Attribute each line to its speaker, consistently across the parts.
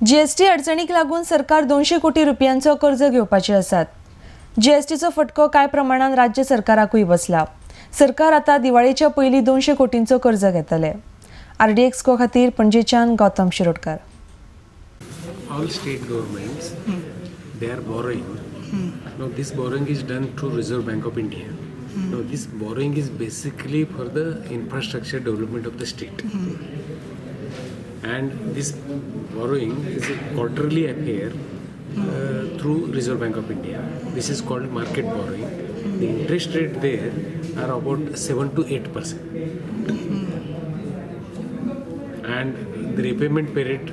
Speaker 1: GST अडचणीक लागून सरकार 200 कोटी रुपयांचो कर्ज घेवपाचे आसात. जीएसटीचो फटको कांय प्रमाणात राज्य सरकाराकूय बसला. सरकार आता दिवाळीच्या पयलीं 200 कोटींचो कर्ज घेतले. आरडी एक्सको खातीर पणजेच्यान Gautam Shirodkar.
Speaker 2: All state governments, they are borrowing. Now this borrowing is done through Reserve Bank of India. Now this borrowing is basically for the infrastructure development of the state. And this borrowing is a quarterly affair through Reserve Bank of India. This is called market borrowing. The interest rate there are about 7 to 8%. And the repayment period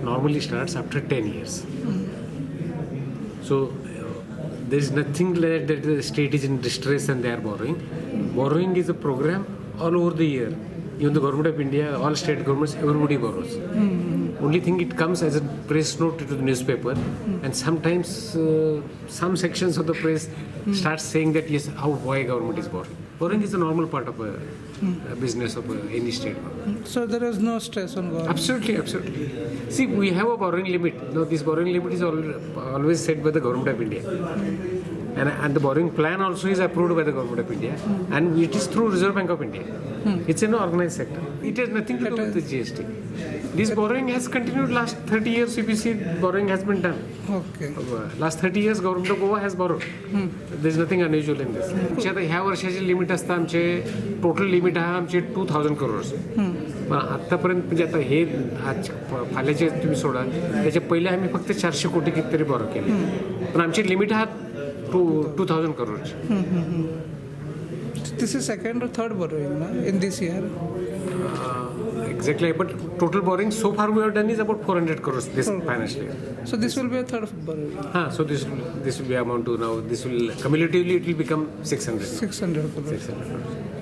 Speaker 2: normally starts after 10 years. So there is nothing like that the state is in distress and they are borrowing. Borrowing is a program all over the year. Even the government of India, all state governments, everybody borrows. Only thing it comes as a press note to the newspaper, and sometimes some sections of the press start saying that yes, why government is borrowing. Borrowing is a normal part of a business of any state.
Speaker 3: So there is no stress on government?
Speaker 2: Absolutely, absolutely. See, we have a borrowing limit. Now this borrowing limit is always set by the government of India. And the borrowing plan also is approved by the government of India, and it is through Reserve Bank of India. It's an organized sector. It has nothing to do with the GST. This borrowing has continued last 30 years. If you see, borrowing has been done.
Speaker 3: Okay.
Speaker 2: Last 30 years, government of Goa has borrowed. There is nothing unusual in this. आता ह्या वर्षाचे limit असतं आमचे total limit आहे आमचे 2000 करोड. पण आतापर्यंत म्हणजे आता हे आज फाल्याचे तुम्ही सोडा त्याच्या पहिले आम्ही फक्त 400 कोटी कितीतरी बॉरो केले. पण आमची लिमिट हा 2000 crore.
Speaker 3: This is second or third borrowing in this year?
Speaker 2: Exactly, but total borrowing so far we have done is about 400 crores this financial year.
Speaker 3: So this will be a third borrowing?
Speaker 2: So this will be amount to now, this will cumulatively it will become 600.
Speaker 3: 600 crores.
Speaker 2: 600 crores.